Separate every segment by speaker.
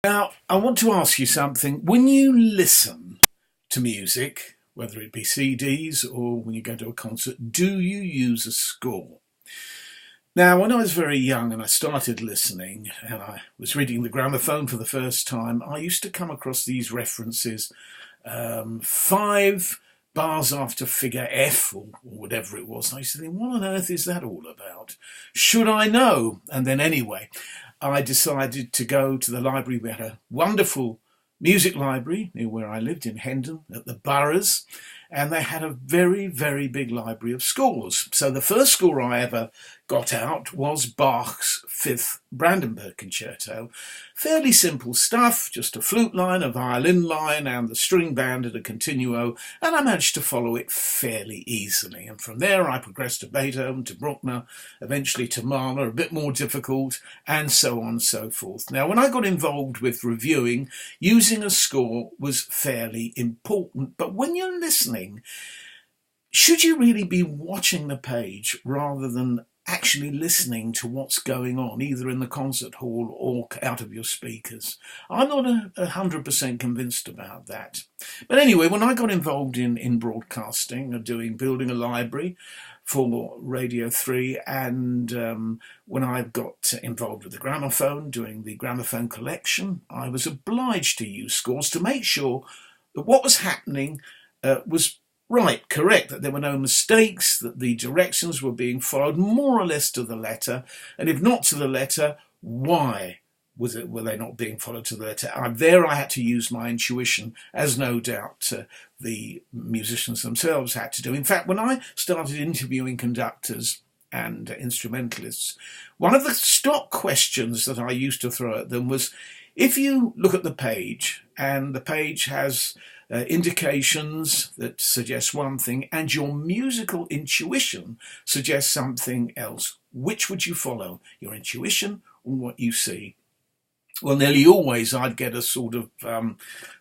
Speaker 1: Now, I want to ask you something. When you listen to music, whether it be CDs or when you go to a concert, do you use a score? Now, when I was very young and I started listening and I was reading the gramophone for the first time, I used to come across these references, five bars after figure F or whatever it was. And I used to think, what on earth is that all about? Should I know? And then anyway, I decided to go to the library. We had a wonderful music library near where I lived in Hendon at the Boroughs, and they had a very, very big library of scores. So the first score I ever got out was Bach's Fifth Brandenburg Concerto. Fairly simple stuff, just a flute line, a violin line, and the string band at a continuo, and I managed to follow it fairly easily. And from there I progressed to Beethoven, to Bruckner, eventually to Mahler, a bit more difficult, and so on and so forth. Now, when I got involved with reviewing, using a score was fairly important, but when you're listening, should you really be watching the page rather than actually listening to what's going on, either in the concert hall or out of your speakers? I'm not 100% convinced about that. But anyway, when I got involved in broadcasting, building a library for Radio 3, and when I got involved with the gramophone, doing the gramophone collection, I was obliged to use scores to make sure that what was happening was right, correct, that there were no mistakes, that the directions were being followed more or less to the letter, and if not to the letter, why were they not being followed to the letter? There I had to use my intuition, as no doubt the musicians themselves had to do. In fact, when I started interviewing conductors and instrumentalists, one of the stock questions that I used to throw at them was, if you look at the page, and the page has indications that suggest one thing, and your musical intuition suggests something else, which would you follow, your intuition or what you see? Well, nearly always I'd get a sort of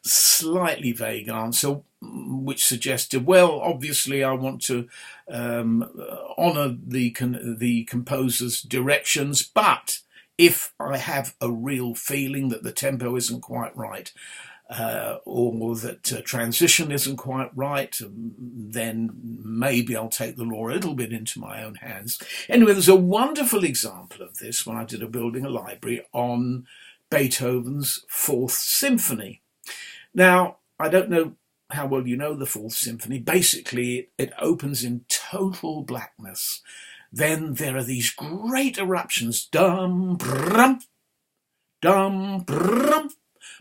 Speaker 1: slightly vague answer, which suggested, well, obviously I want to honour the composer's directions, but if I have a real feeling that the tempo isn't quite right, or that transition isn't quite right, then maybe I'll take the law a little bit into my own hands. Anyway, there's a wonderful example of this when I did building a library on Beethoven's Fourth Symphony. Now, I don't know how well you know the Fourth Symphony. Basically, it opens in total blackness. Then there are these great eruptions. Dum, brum, dum, brum,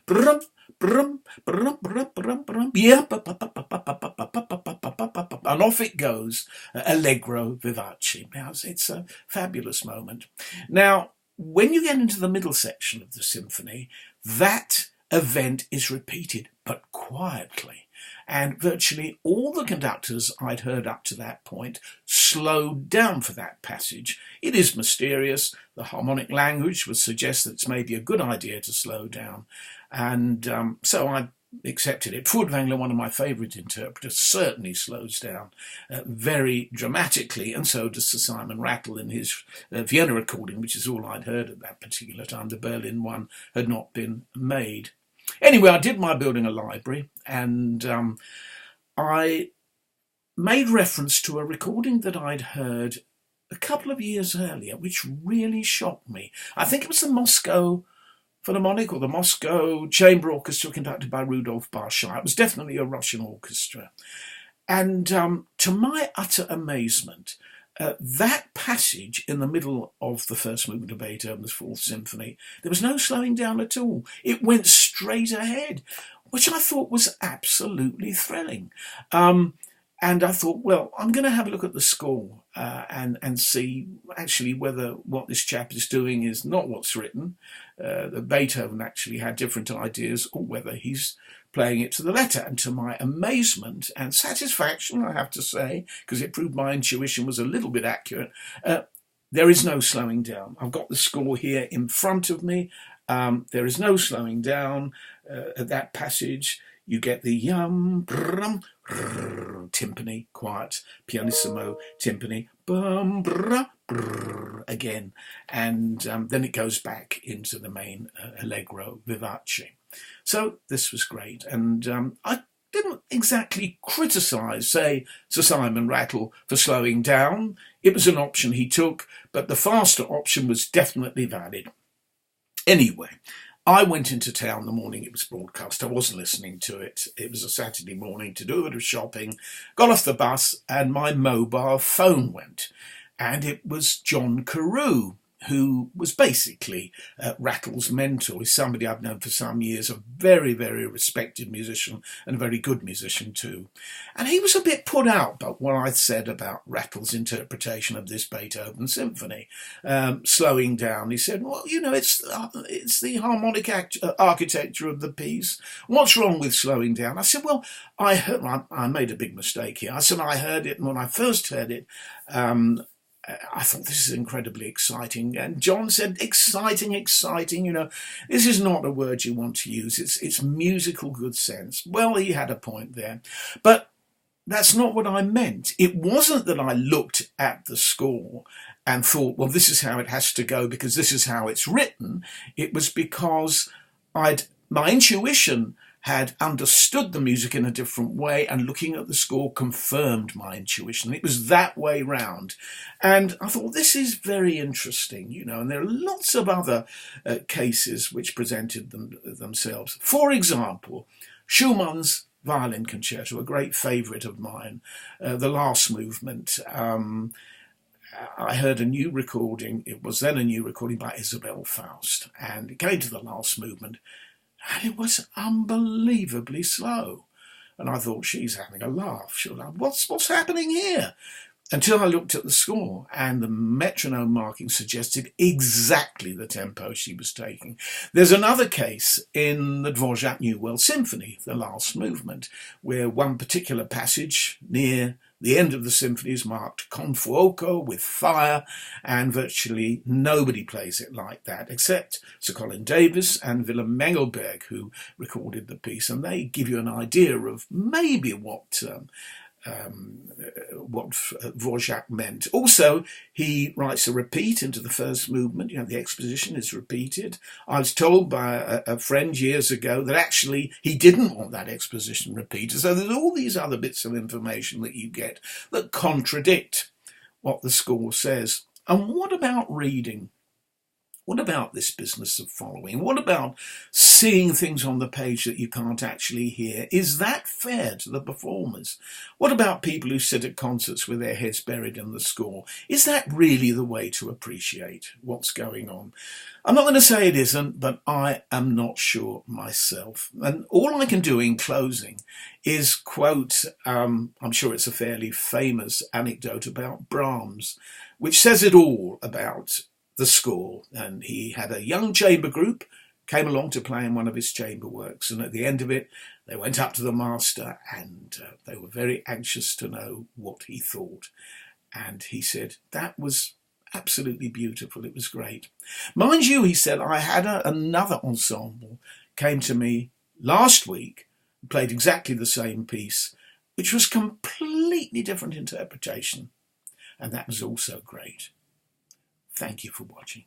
Speaker 1: brum, brum, brum, brum, brum, brum, yeah, and off it goes, allegro vivace. Now, it's a fabulous moment. Now, when you get into the middle section of the symphony, that event is repeated, but quietly. And virtually all the conductors I'd heard up to that point slowed down for that passage. It is mysterious. The harmonic language would suggest that it's maybe a good idea to slow down. And so I accepted it. Furtwängler, one of my favourite interpreters, certainly slows down very dramatically, and so does Sir Simon Rattle in his Vienna recording, which is all I'd heard at that particular time. The Berlin one had not been made. Anyway, I did my building a library, and I made reference to a recording that I'd heard a couple of years earlier, which really shocked me. I think it was the Moscow Philharmonic or the Moscow Chamber Orchestra conducted by Rudolf Barshai. It was definitely a Russian orchestra. And to my utter amazement, that passage in the middle of the first movement of Beethoven's Fourth Symphony, there was no slowing down at all. It went straight ahead, which I thought was absolutely thrilling. And I thought, well, I'm going to have a look at the score and see actually whether what this chap is doing is not what's written, that Beethoven actually had different ideas, or whether he's playing it to the letter. And to my amazement and satisfaction, I have to say, because it proved my intuition was a little bit accurate, there is no slowing down. I've got the score here in front of me. There is no slowing down at that passage. You get the yum, brum, timpani, quiet, pianissimo, timpani, bum, brum, brrr again, and then it goes back into the main allegro vivace. So this was great, and I didn't exactly criticise, say, Sir Simon Rattle for slowing down. It was an option he took, but the faster option was definitely valid. Anyway, I went into town the morning it was broadcast. I wasn't listening to it. It was a Saturday morning to do a bit of shopping. Got off the bus and my mobile phone went. And it was John Carew, who was basically Rattle's mentor. He's somebody I've known for some years, a very, very respected musician and a very good musician too. And he was a bit put out by what I said about Rattle's interpretation of this Beethoven symphony, slowing down. He said, well, you know, it's the harmonic architecture of the piece. What's wrong with slowing down? I said, well, I made a big mistake here. I said, I heard it, and when I first heard it, I thought this is incredibly exciting. And John said, exciting, you know, this is not a word you want to use. It's musical good sense. Well, he had a point there. But that's not what I meant. It wasn't that I looked at the score and thought, well, this is how it has to go because this is how it's written. It was because my intuition had understood the music in a different way, and looking at the score confirmed my intuition. It was that way round. And I thought, this is very interesting, you know, and there are lots of other cases which presented themselves. For example, Schumann's Violin Concerto, a great favourite of mine, the last movement. I heard a new recording, it was then a new recording by Isabel Faust, and it came to the last movement, and it was unbelievably slow. And I thought, she's having a laugh. What's happening here? Until I looked at the score, and the metronome marking suggested exactly the tempo she was taking. There's another case in the Dvorak New World Symphony, the last movement, where one particular passage near the end of the symphony is marked con fuoco, with fire, and virtually nobody plays it like that, except Sir Colin Davis and Willem Mengelberg, who recorded the piece, and they give you an idea of maybe what Dvorak meant. Also, he writes a repeat into the first movement. You know, the exposition is repeated. I was told by a friend years ago that actually he didn't want that exposition repeated. So there's all these other bits of information that you get that contradict what the score says. And what about reading? What about this business of following? What about seeing things on the page that you can't actually hear? Is that fair to the performers? What about people who sit at concerts with their heads buried in the score? Is that really the way to appreciate what's going on? I'm not going to say it isn't, but I am not sure myself. And all I can do in closing is quote, I'm sure it's a fairly famous anecdote about Brahms, which says it all about the score. And he had a young chamber group came along to play in one of his chamber works, and at the end of it they went up to the master, and they were very anxious to know what he thought. And he said, that was absolutely beautiful, it was great. Mind you, he said, I had another ensemble came to me last week, played exactly the same piece, which was completely different interpretation, and that was also great. Thank you for watching.